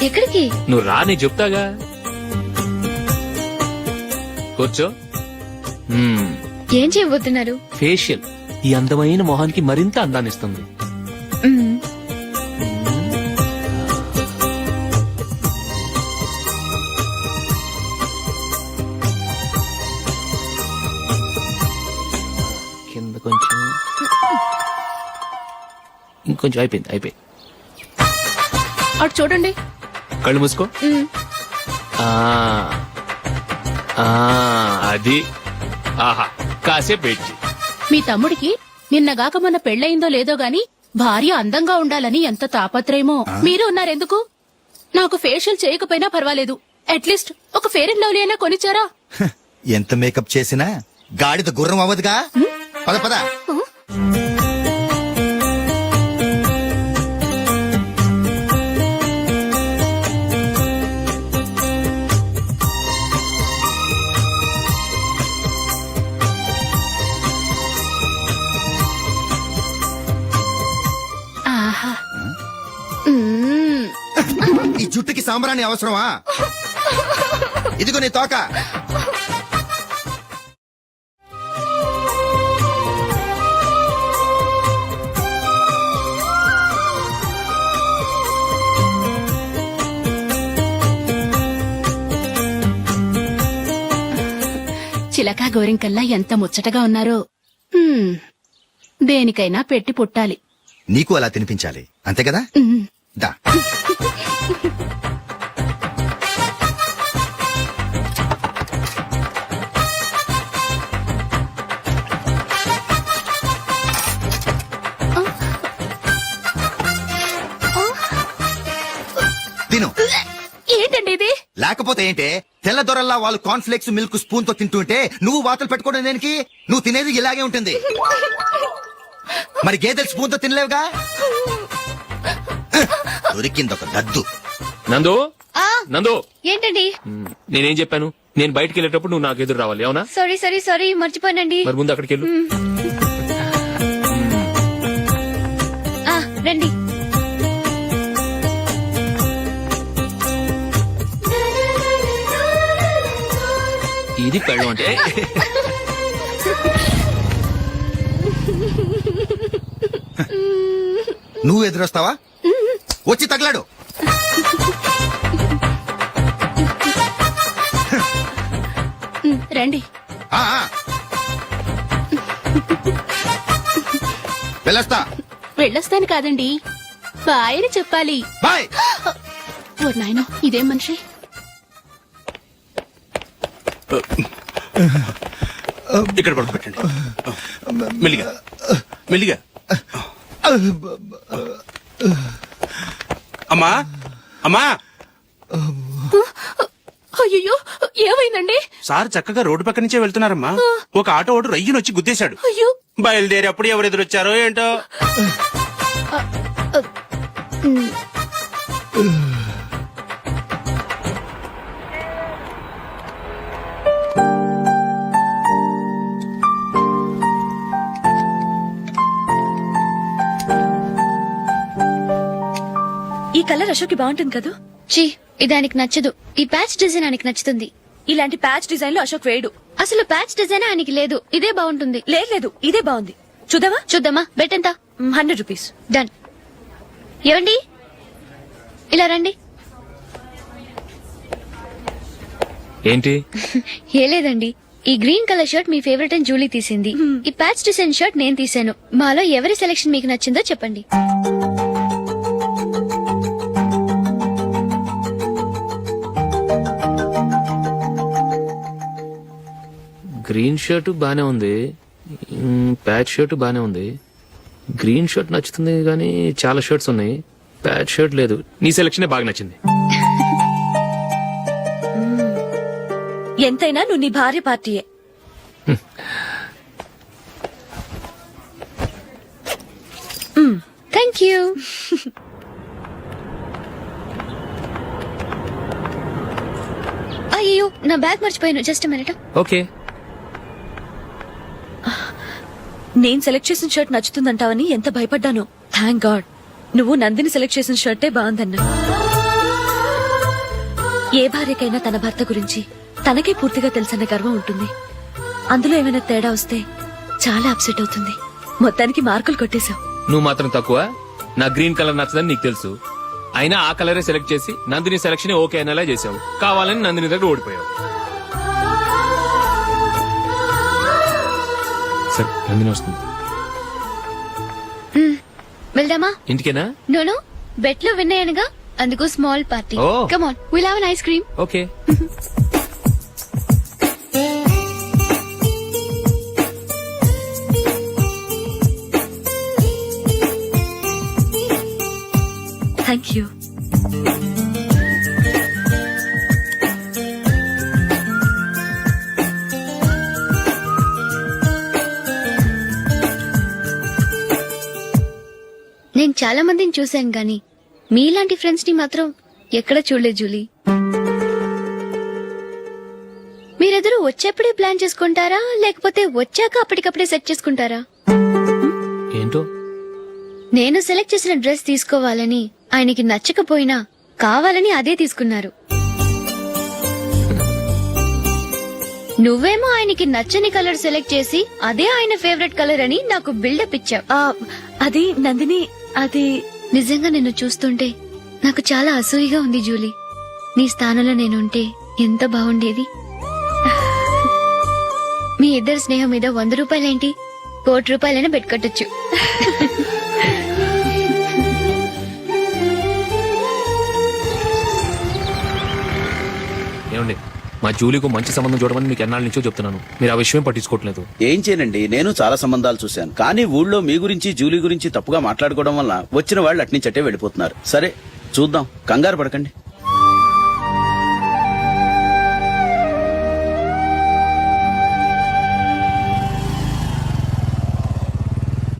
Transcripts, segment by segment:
ఎక్కడికి? నువ్వు రా, నీ చెప్తాగా. కూర్చో. ఏం చేయబోతున్నారు? ఫేషియల్ ఈ అందమైన మొహానికి మరింత అందాన్నిస్తుంది. కింద కొంచెం, ఇంకొంచెం. అయిపోయింది. అటు చూడండి. కళ్ళు మూసుకో. అది. ఆహా, కాసేపు వెయిట్. మీ తమ్ముడికి నిన్నగాక మొన్న పెళ్లయిందో లేదో గాని భార్య అందంగా ఉండాలని ఎంత తాపత్రయమో. మీరు ఉన్నారెందుకు? నాకు ఫేషియల్ చేయకపోయినా పర్వాలేదు, అట్లీస్ట్ ఒక ఫేర్ అండ్ లవ్లీ అయినా కొనిచ్చారా? ఎంత మేకప్ చేసినా గాడిద గుర్రం అవ్వదుగా. పద పద. ఈ జుట్టుకి సాంబ్రాణి అవసరమా? ఇదిగో నీ తోక. చిలకా గోరింకల్లా ఎంత ముచ్చటగా ఉన్నారో. దేనికైనా పెట్టి పుట్టాలి. నీకు అలా తినిపించాలి, అంతే కదా? దా. తిను. ఏంటండి ఇది? లేకపోతే ఏంటే, తెల్ల దొరల్లా వాళ్ళు కార్న్ఫ్లేక్స్ మిల్క్ స్పూన్ తో తింటుంటే నువ్వు వాతలు పెట్టుకోవడం దేనికి? నువ్వు తినేది ఇలాగే ఉంటుంది. మరి గేదెలు స్పూన్ తో తినలేవుగా. దొరికిందొక దద్దు. నందు, ఏంటండి? నేనేం చెప్పాను? నేను బయటికి వెళ్ళేటప్పుడు నువ్వు నాకు ఎదురు రావాలి, అవునా? సారీ మర్చిపోయానండి. మరి ముందు అక్కడికి వెళ్ళు. రండి. ఇది పెళ్ళం అంటే. నువ్వు ఎదురొస్తావా? వచ్చి తగలాడు. రండి. వెళ్ళొస్తాను కాదండి, బాయ్ అని చెప్పాలి. బాయ్. ఓ నాయనో, ఇదేం మనిషి? ఇక్కడ పడుకోబెట్టండి. మెల్లిగా మెల్లిగా. అమ్మా అమ్మా. అయ్యో, ఏమైందండి? సార్ చక్కగా రోడ్డు పక్క నుంచే వెళ్తున్నారమ్మా. ఒక ఆటో ఓడు రయ్యను వచ్చి గుద్దేశాడు. అయ్యో. బయలుదేరి అప్పుడు ఎవరు ఎదురొచ్చారో ఏంటో. ఈ కలర్ అశోక్ బాగుంటుంది కదా? చీ, ఇదానికి నచ్చదు. ఈ ప్యాచ్ డిజైన్ ఆయనకి నచ్చుతుంది. ఇలాంటి ప్యాచ్ డిజైన్ లో అశోక్ వేయడు. అసలు ప్యాచ్ డిజైన్ ఆయనకి లేదు. ఇదే బాగుంటుంది. లేదు, ఇదే బాగుంది. చూద్దామా? బెట్ ఎంత? 100 రూపీస్. డన్. ఏవండి, ఇలా రండి. ఏంటి? ఏ లేదండి, ఈ గ్రీన్ కలర్ షర్ట్ మీ ఫేవరెట్ అని జూలీ తీసింది. ఈ ప్యాచ్ డిజైన్ షర్ట్ నేను తీసాను. మాలో ఎవరి సెలెక్షన్ మీకు నచ్చిందో చెప్పండి. గ్రీన్ షర్ట్ బానే ఉంది, ప్యాచ్ షర్ట్ బానే ఉంది. గ్రీన్ షర్ట్ నచ్చుతుంది కానీ చాలా షర్ట్స్ ఉన్నాయి, ప్యాచ్ షర్ట్ లేదు. నీ సెలెక్షన్ బాగా నచ్చింది. ఎంతైనా నువ్వు నీ భార్య పార్టీయే. Thank you. అయ్యో, నా బ్యాగ్ మర్చిపోయాను. Just minute. ఓకే. నేను సెలెక్ట్ చేసిన షర్ట్ నచ్చుతుందంటావని ఎంత భయపడ్డాను. థ్యాంక్ గాడ్ నువ్వు నందిని సెలెక్ట్ చేసిన షర్టే బాగుందన్నా. ఏ భార్యకైనా తన భర్త గురించి తనకే పూర్తిగా తెలుసన్న గర్వం ఉంటుంది. అందులో ఏమైనా తేడా వస్తే చాలా అప్సెట్ అవుతుంది. మొత్తానికి మార్కులు కొట్టేశావు. నువ్వు మాత్రం తక్కువ. నా గ్రీన్ కలర్ నచ్చదని నీకు తెలుసు. అయినా ఆ కలరే సెలెక్ట్ చేసి నందిని సెలక్షన్ ఓకే అనేలా చేసావు. కావాలని నందిని దగ్గర ఓడిపోయావు. సరే నందిని వస్తుంది. వెళ్దామా? ఇంటికేనా? నోను బెట్ లో విన్నాయనగా, అందుకు small party. Oh. Come on, will have an ice cream. Okay. Thank you. నేను చాలా మందిని చూశాను గాని మీలాంటి ఫ్రెండ్స్ ని మాత్రం ఎక్కడ చూడలేదు జూలీ. మీరెదరూ వచ్చేప్పుడే ప్లాన్ చేసుకుంటారా, లేకపోతే వచ్చాక అప్పటికప్పుడే సెట్ చేసుకుంటారా? ఏంటో నేను సెలెక్ట్ చేసిన డ్రెస్ తీసుకోవాలని ఆయనకి నచ్చకపోయినా కావాలని అదే తీసుకున్నారు. నువ్వేమో ఆయనకి నచ్చని కలర్ సెలెక్ట్ చేసి అదే ఆయన ఫేవరెట్ కలర్ అని నాకు బిల్డప్ ఇచ్చావు. అది నందిని, అది నిజంగా నిన్ను చూస్తుంటే నాకు చాలా అసూయగా ఉంది జూలీ. నీ స్థానంలో నేనుంటే ఎంత బాగుండేది. మీ ఇద్దరు స్నేహం మీద 100 రూపాయలేంటి, 1 కోటి రూపాయలైనా పెట్టుకట్టొచ్చు. ఏమండి, మా జూలీకు మంచి సంబంధం చూడమని మీకు ఎన్నాళ్ళ నుంచో చెప్తున్నాను. మీరు ఆ విషయం పట్టించుకోవట్లేదు. ఏం చేయనండి, నేను చాలా సంబంధాలు చూశాను. కానీ ఊళ్ళో మీ గురించి జూలీ గురించి తప్పుగా మాట్లాడుకోవడం వల్ల వచ్చిన వాళ్ళు అట్నుంచటే వెళ్ళిపోతున్నారు. సరే చూద్దాం, కంగారు పడకండి.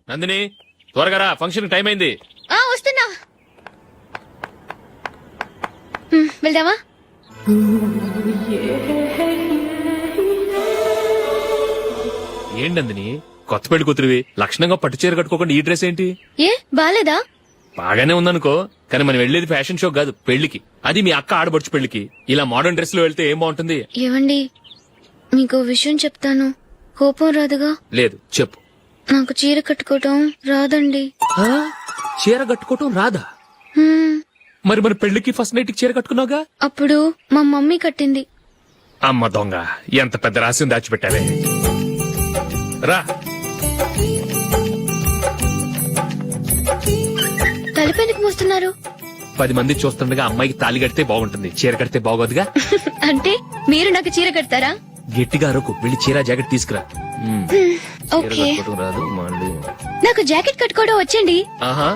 నందిని త్వరగా రా, ఫంక్షన్ టైం అయింది. వస్తున్నా. వెళ్దామా? ఏంటి నందిని, కొత్త పెళ్లి కూతురివి లక్షణంగా పట్టు చీర కట్టుకోకుండా ఈ డ్రెస్ ఏంటి? ఏ బాలేదా? బాగానే ఉందనుకో, కానీ మనం వెళ్లేది ఫ్యాషన్ షో కాదు, పెళ్లికి. అది మీ అక్క ఆడబడుచు పెళ్లికి. ఇలా మోడర్న్ డ్రెస్ లో వెళ్తే ఏం బాగుంటుంది? ఏవండి, మీకు విషయం చెప్తాను, కోపం రాదుగా? లేదు, చెప్పు. నాకు చీర కట్టుకోవటం రాదండి. చీర కట్టుకోవటం రాదా? హ్మ్, మరి మన పెళ్లికి ఫస్ట్ నైట్ కి చీర కట్టుకున్నావుగా? అప్పుడు మా మమ్మీ కట్టింది. అమ్మ దొంగ, ఎంత పెద్ద రహస్యం దాచిపెట్టావే. రా. తలపెందుకు మోస్తున్నారు? 10 మంది చూస్తుండగా అమ్మాయికి తాళి కడితే బాగుంటుంది, చీర కడితే బాగోదుగా. అంటే మీరు నాకు చీర కడతారా? గట్టిగా అరకు, వెళ్ళి చీర జాకెట్ తీసుకురా. చీర ఓకే. కట్టుకోవటం రాదు మళ్ళీ. నాకు జాకెట్ కట్టుకోవడం వచ్చండి. ఆహా,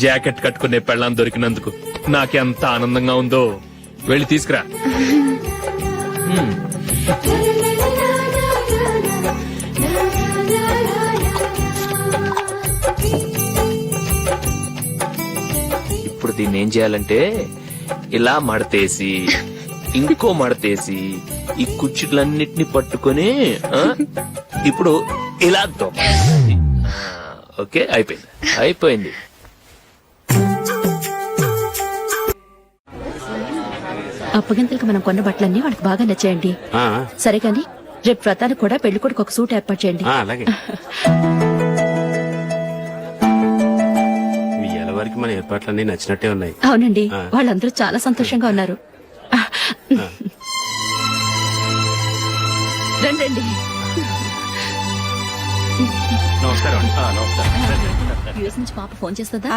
జాకెట్ కట్టుకునే పెళ్ళాం దొరికినందుకు నాకెంత ఆనందంగా ఉందో. వెళ్ళి తీసుకురా. ఇప్పుడు దీన్ని ఏం చేయాలంటే ఇలా మడతేసి ఇంకో మడతేసి ఈ కుర్చీలన్నిటిని పట్టుకొని ఇప్పుడు ఇలా దొక్కాలి. ఓకే, అయిపోయింది అయిపోయింది. అప్పగింతలకు మనం కొన్న బట్టలన్నీ వాళ్ళకి బాగా నచ్చాయండి. సరే కానీ రేపు వ్రతానికి కూడా పెళ్లి కొడుకు ఒక సూట్ ఏర్పాటు చేయండి. అలాగే. మీ ఎలవరికి మన ఏర్పాట్లన్నీ నచ్చినట్టే ఉన్నాయి. అవునండి, వాళ్ళందరూ చాలా సంతోషంగా ఉన్నారు. రండి. నమస్కారం. నమస్కారం. యూఎస్ నుంచి పాప ఫోన్ చేస్తుందా?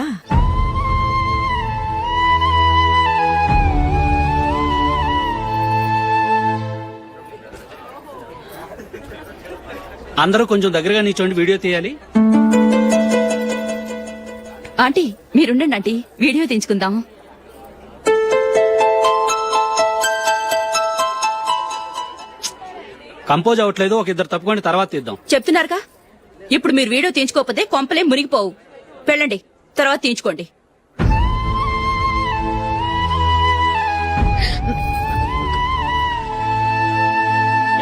అందరూ కొంచెం దగ్గరగా నిల్చోండి, వీడియో తీయాలి. ఆంటీ మీరుండండి ఆంటీ, వీడియో తీయించుకుందాం. కంపోజ్ అవ్వట్లేదు, ఒక ఇద్దరు తప్పుకోండి, తర్వాత తీద్దాం. చెప్తున్నారుగా, ఇప్పుడు మీరు వీడియో తీయించుకోకపోతే కొంపలే మునిగిపోవు. వెళ్ళండి, తర్వాత తీయించుకోండి.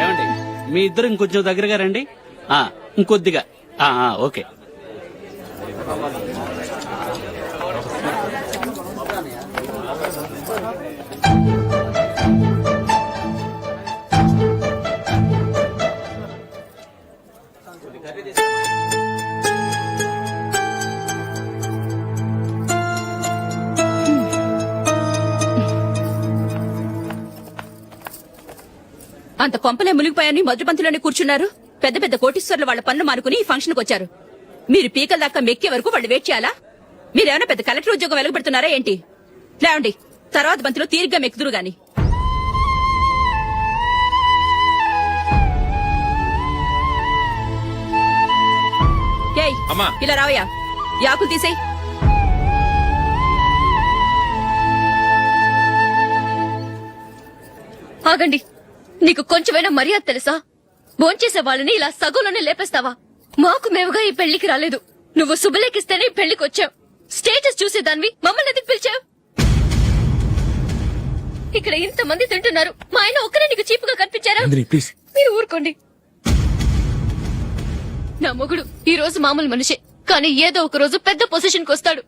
ఏమండి, మీ ఇద్దరు ఇంకొంచెం దగ్గరగా రండి. ఇంకొద్దిగా. ఓకే. అంత కొంపలే మునిగిపోయాని మొదటి పంతిలోనే కూర్చున్నారు. పెద్ద పెద్ద కోటీశ్వర్లు వాళ్ళ పనులు మానుకుని ఈ ఫంక్షన్ కు వచ్చారు. మీరు పీకల దాకా మెక్కే వరకు వాళ్ళు వెయిట్ చేయాలా? మీరేమైనా పెద్ద కలెక్టర్ ఉద్యోగం వెలుగుపెడుతున్నారా ఏంటి? లేవండి, తర్వాత బంతిలో తీరిగ్గా మెక్కుదురు గాని. ఏయ్, అమ్మా. ఇలా రావయ్యా, యాకులు తీసేయ్. ఆగండి, నీకు కొంచెమైనా మర్యాద తెలుసా? భోంచేసే వాళ్ళని ఇలా సగంలోనే లేపేస్తావా? మాకు మేముగా ఈ పెళ్లికి రాలేదు. నువ్వు శుభలేఖిస్తేనే ఈ పెళ్లికి వచ్చావు. స్టేటస్ చూసేదానివి మమ్మల్ని ఎందుకు పిలిచావు? ఇక్కడ ఇంతమంది తింటున్నారు, మా ఆయన ఒక్కరే నీకు చీపుగా కనిపించారా? ప్లీజ్. మీరు ఊరుకోండి. నా మొగుడు ఈ రోజు మామూలు మనిషే, కానీ ఏదో ఒక రోజు పెద్ద పొజిషన్ కు వస్తాడు.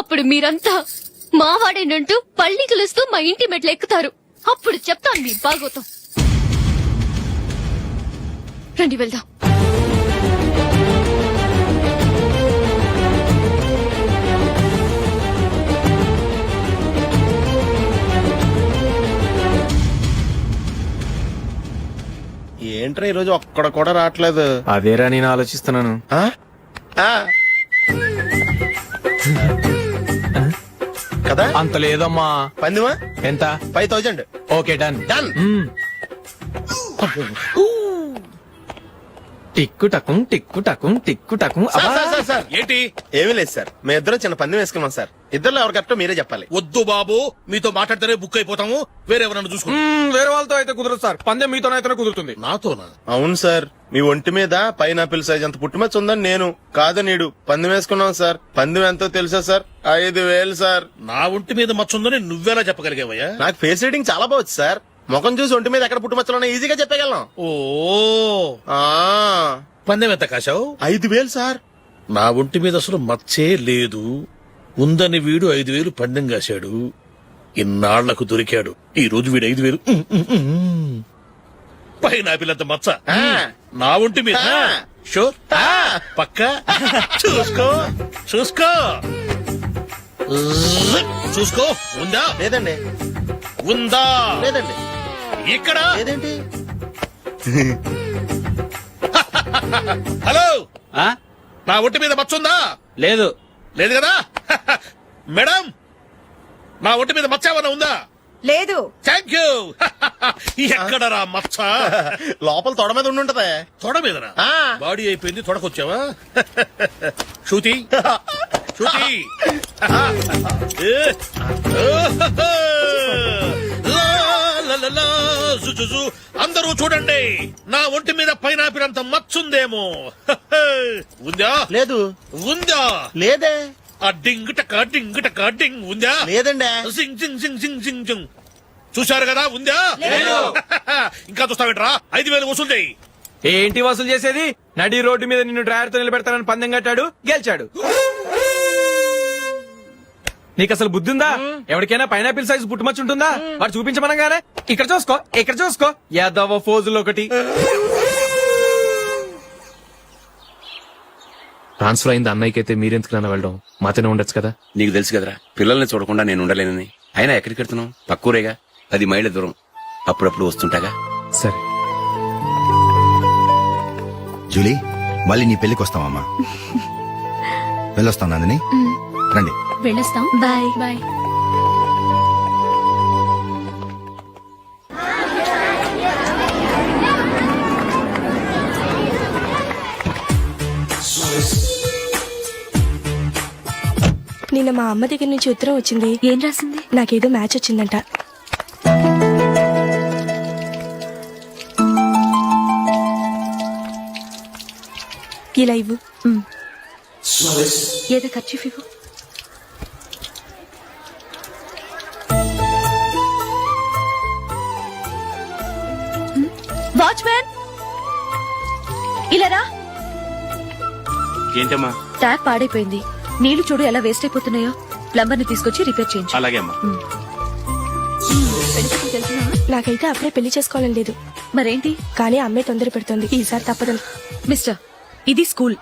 అప్పుడు మీరంతా మావాడేనంటూ పళ్ళి కలుస్తూ మా ఇంటి మెట్లు ఎక్కుతారు. అప్పుడు చెప్తాను మీ బాగోతాం. రండి వెళ్దాం. ఏంట్రా ఈ రోజు ఒక్కడ కూడా రావట్లేదు. అదేరా నేను ఆలోచిస్తున్నాను. ఆ? ఆ. కదా అంత లేదమ్మా. పందిమా ఎంత? 5000. Okay, done. డన్. టిక్కు టకుం టిక్కు టకుం టిక్కు టకుం. Sir, sir, sir, sir. ఏంటి? ఏమీ లేదు సార్, మేము ఇద్దరం చిన్న పందెం వేసుకున్నాం సార్. ఇద్దరు ఎవరు కరెక్టో మీరే చెప్పాలి. వద్దు బాబు, మీతో మాట్లాడితేనే బుక్ అయిపోతాము. వేరే ఎవరన్నా చూసుకో. వేరే వాళ్ళతో అయితే కుదరదు సార్, పందెం మీతోనైతేనే కుదురుతుంది. నాతోనా? అవును సార్, మీ ఒంటి మీద పైనాపిల్ సైజ్ అంత పుట్టుమచ్చ ఉందని నేను కాదు నీడు పందెం వేసుకున్నాం సార్. పందెం ఎంతో తెలుసా సార్? 5000 సార్. నా ఒంటి మీద మచ్చుందని నువ్వెలా చెప్పగలిగావయ్యా? నాకు ఫేస్ రీడింగ్ చాలా బాగుంది సార్. ముఖం చూసి ఒంటి మీద ఎక్కడ పుట్టుమచ్చలో ఈజీగా చెప్పగలను. ఓ, ఆ, పందెం ఎంత కాశావు? 5000 సార్. నా ఒంటి మీద అసలు మచ్చే లేదు. ఉందని వీడు 5000 పందెం కాశాడు. ఇన్నాళ్లకు దొరికాడు. ఈ రోజు వీడు 5000 పైన పిల్లంత మచ్చ నా ఒంటి మీద. ఆ. షూర్? పక్క చూసుకో, చూసుకో, చూసుకో. ఉందా? లేదండి. ఉందా? లేదండి. ఇక్కడ లేదేంటి? హలో, ఆ? నా ఒంటి మీద మచ్చ ఉందా? లేదు. లేదు కదా? మేడం, నా ఒంటి మీద మచ్చ ఏమైనా ఉందా? లేదు. Thank you. ఎక్కడరా మచ్చ? లోపల తొడ మీద ఉండుంటదే. తొడ మీదనా? ఆ. బాడీ అయిపోయింది, తొడకొచ్చావా? శృతి, శృతి. ఏ. లా, లా, లా, లా, జు, జు, జు. అందరూ చూడండి, నా ఒంటి మీద పైనాపిల్ అంత మచ్చుందేమో. ఉందా? లేదు. ఉందా? లేదే. ఆ డింగ్ టక డింగ్ టక డింగ్ ఉందా? లేదండి. సింగ్ సింగ్ సింగ్ సింగ్ సింగ్ సింగ్. చూశారు కదా? ఉందా? ఇంకా చూస్తావేంట్రా? 5000 వసూలు చేయి. ఏంటి వసూలు చేసేది? నడి రోడ్డు మీద నిన్ను డ్రైవర్ తో నిలబెడతానని పందెం కట్టాడు, గెలిచాడు. నీకు అసలు బుద్ధి ఉందా? ఎవరికైనా పైనాపిల్ సైజ్ పుట్టుమచ్చు ఉంటుందా? వాడు చూపించమనగానే ఇక్కడ చూసుకో, ఇక్కడ చూసుకో, యాదవ ఫోజులు ఒకటి. ట్రాన్స్ఫర్ అయింది అన్నయ్యకి అయితే మీరెందుకు నాన్న వెళ్ళడం? మాతోనే ఉండొచ్చు కదా. నీకు తెలుసు కదరా, పిల్లల్ని చూడకుండా నేను ఉండలేనని. అయినా ఎక్కడికి వెళ్తున్నావు? పక్కూరేగా, 10 మైళ్ళ దూరం. అప్పుడప్పుడు వస్తుంటాగా. సరే. జూలీ, మళ్ళీ నీ పెళ్లికి వస్తామమ్మా. వెళ్ళొస్తాను నందిని. రండి. వెళ్ళొస్తాం. బాయ్. బాయ్. నిన్న మా అమ్మ దగ్గర నుంచి ఉత్తరం వచ్చింది. ఏం రాసింది? నాకేదో మ్యాచ్ వచ్చిందంట. ఇలా ఇవ్వు. ఏదో ఖర్చు ఇవ్వు. వాచ్మ్యాన్, ఇలా రా. ఏంటమ్మా? ట్యాప్ పాడైపోయింది. నీళ్లు చూడు ఎలా వేస్ట్ అయిపోతున్నాయో. ప్లంబర్ ని తీసుకొచ్చి రిపేర్ చేయించు. అలాగే అమ్మా. నాకైతే అప్పుడే పెళ్లి చేసుకోవాలని లేదు. మరేంటి? కానీ అమ్మే తొందర పెడుతోంది. ఈసారి తప్పదని. మిస్టర్, ఇది స్కూల్.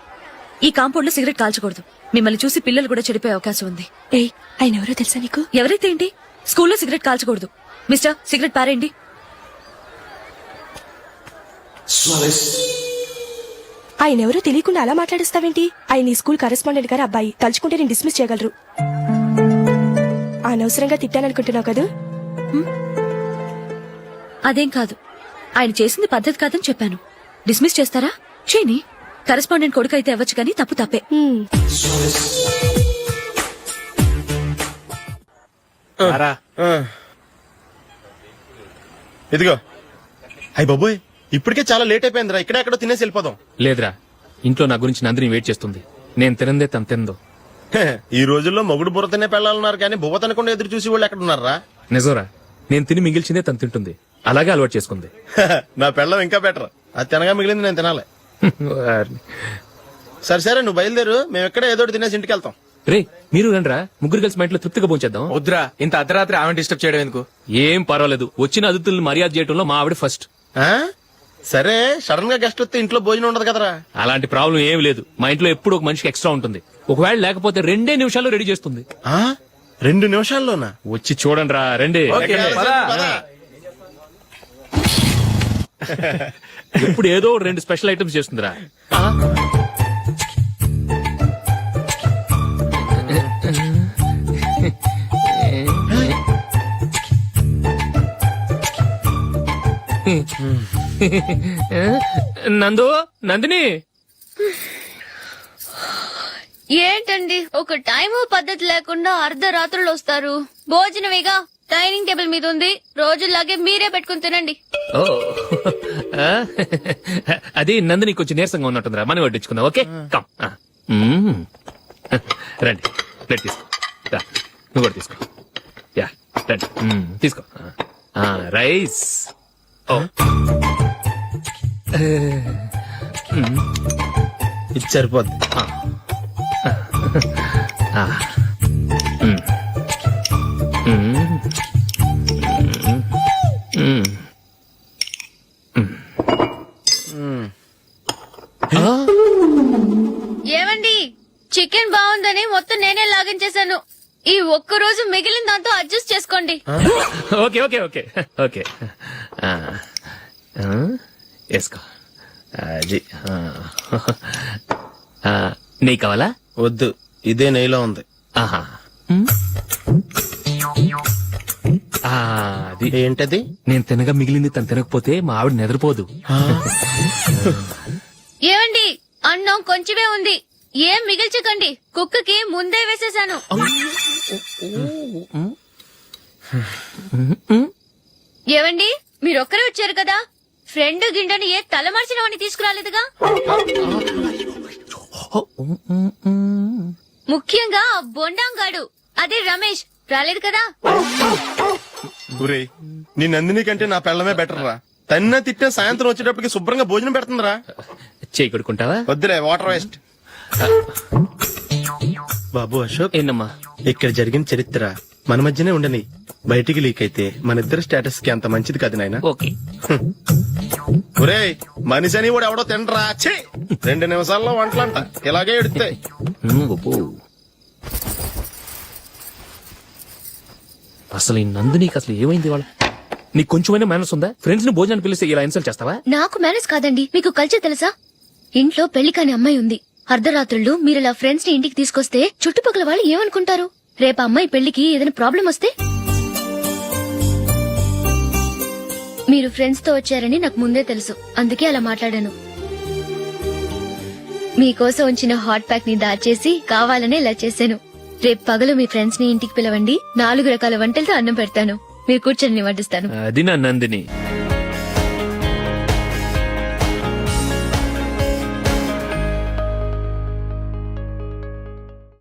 ఈ కాంపౌండ్ లో సిగరెట్ కాల్చకూడదు. మిమ్మల్ని చూసి పిల్లలు కూడా చెడిపోయే అవకాశం ఉంది. ఏయ్, ఆయన ఎవరో తెలుసా నీకు? ఎవరైతే ఏంటి, స్కూల్లో సిగరెట్ కాల్చకూడదు. మిస్టర్, సిగరెట్ పారేయండి. ఆయన ఎవరో తెలియకుండా అలా మాట్లాడిస్తావేంటి? ఆయన ఈ స్కూల్ కరెస్పాండెంట్ గారు అబ్బాయి. తలుచుకుంటే నేను డిస్మిస్ చేయగలరు. అనవసరంగా తిట్టాననుకుంటున్నావు కదా? అదేం కాదు, ఆయన చేసింది పద్ధతి కాదని చెప్పాను. డిస్మిస్ చేస్తారా? చేయని. కరెస్పాండెంట్ కొడుకు అయితే అవ్వచ్చు కానీ తప్పు తప్పే. ఇదిగో అయ్యి బాబోయ్, ఇప్పటికే చాలా లేట్ అయిపోయిందిరా. ఇక్కడెక్కడో తినేసి వెళ్ళిపోదాం. లేదురా, ఇంట్లో నా గురించి నందిని వెయిట్ చేస్తుంది. నేను తినందే తను తిందో. హే, ఈ రోజుల్లో మొగుడు బుర్ర తినే పెళ్ళాలన్నారు కానీ బువ్వ తినకుండా ఎదురు చూసి వాళ్ళు ఎక్కడ ఉన్నారా? నిజంరా, నేను తిని మిగిల్చిందే తను తింటుంది. అలాగే అలవాటు చేసుకుంది. నా పెళ్ళం ఇంకా బెటర్. అది తినగా మిగిలింది నేను తినాలి. సరే సరే, నువ్వు బయలుదేరు. మేము ఎక్కడ ఏదో ఒకటి తినేసి ఇంటికి వెళ్తాం. రే, మీరు రండిరా, ముగ్గురు కలిసి మా ఇంట్లో తృప్తిగా పోంచేద్దాం. వద్దురా, ఇంత అర్ధరాత్రి ఆమె డిస్టర్బ్ చేయడం ఎందుకు? ఏం పర్వాలేదు, వచ్చిన అతిథులను మర్యాద చేయడంలో మా ఆవిడ ఫస్ట్. ఆ? సరే, సడన్ గా గెస్ట్ వస్తే ఇంట్లో భోజనం ఉండదు కదరా. అలాంటి ప్రాబ్లం ఏం లేదు. మా ఇంట్లో ఎప్పుడు ఒక మనిషికి ఎక్స్ట్రా ఉంటుంది. ఒకవేళ లేకపోతే 2 నిమిషాల్లో రెడీ చేస్తుంది. ఆ? 2 నిమిషాల్లోనా? వచ్చి చూడండి రా, రండి. ఓకే, పద. ఎప్పుడు ఏదో 2 స్పెషల్ ఐటమ్స్ చేస్తుందిరా. నందు, నందిని, ఏంటండి ఒక టైం పద్ధతి లేకుండా అర్ధరాత్రులు వస్తారు? భోజనమేగా డైనింగ్ టేబుల్ మీద ఉంది. రోజుల్లాగే మీరే పెట్టుకుని తినండి. ఓ, అది నందిని కొంచెం నీరసంగా ఉన్నట్టుందిరా. మనం వడ్డించుకుందాం. Okay, come. రండి, ప్లేట్ తీసుకో. రా, నువ్వు కూడా తీసుకో. యా, రండి, తీసుకో. రైస్. ఓ, ఇది సరిపోద్ది. ఏమండి, చికెన్ బాగుందని మొత్తం నేనే లాగించేశాను. ఈ ఒక్క రోజు మిగిలిన దాంతో అడ్జస్ట్ చేసుకోండి. Okay okay okay okay. వేసుకో. అది నెయ్యి కావాలా? వద్దు, ఇదే నెయ్యిలో ఉంది. ఆహా. అది ఏంటది? నేను తినగా మిగిలింది తను తినకపోతే మా ఆవిడ నిద్రపోదు. ఏమండి, అన్నం కొంచెమే ఉంది. ఏం మిగిల్చకండి, కుక్కకి ముందే వేసేశాను. ఏవండి, మీరొక్కరే వచ్చారు కదా, ఫ్రెండ్ గిండెని ఏ తలమార్చిన వాడిని తీసుకురాలేదుగా? ముఖ్యంగా ఆ బొండాంగాడు, అదే రమేష్, రాలేదు కదా? ఒరేయ్, నీ నందిని కంటే నా పెళ్ళమే బెటర్ రా. తన్న తిట్టే సాయంత్రం వచ్చేటప్పటికి శుభ్రంగా భోజనం పెడుతుందిరా. చేయి కొడుకుంటావా? వద్దులే, వాటర్ వేస్ట్. బాబు అశోక్, ఏంటమ్మా? ఇక్కడ జరిగిన చరిత్ర మన మధ్యనే ఉండని. బయటికి లీక్ అయితే మన ఇద్దరు స్టేటస్ కి అంత మంచిది కాదు నాయన. ఓకే. ఒరేయ్, మనిషి అని కూడా ఎవడో తినరా. 2 నిమిషాల్లో వంటలంట ఇలాగే ఎడుతాయి. అసలు ఈ నందినికి అసలు ఏమైంది? వాళ్ళ నీకు కొంచెమైనా మేనస్ ఉందా? ఫ్రెండ్స్ ని భోజనాన్ని పిలిస్తే ఇలా ఇన్సల్ట్ చేస్తావా? నాకు మేనేజ్ కాదండి, మీకు కల్చర్ తెలుసా? ఇంట్లో పెళ్లి కాని అమ్మాయి ఉంది. అర్ధరాత్రుళ్ళు మీరిలా ఫ్రెండ్స్ ని ఇంటికి తీసుకొస్తే చుట్టుపక్కల వాళ్ళు ఏమనుకుంటారు? రేపు అమ్మాయి పెళ్లికి ఏదైనా ప్రాబ్లం వస్తే? మీరు ఫ్రెండ్స్ తో వచ్చారని నాకు ముందే తెలుసు, అందుకే అలా మాట్లాడాను. మీకోసం ఉంచిన హాట్ ప్యాక్ ని దాచేసి కావాలనే ఇలా చేశాను. రేపు పగలు మీ ఫ్రెండ్స్ ని ఇంటికి పిలవండి. 4 రకాల వంటలతో అన్నం పెడతాను. మీరు కూర్చొని వడ్డిస్తాను. అది నా నందిని.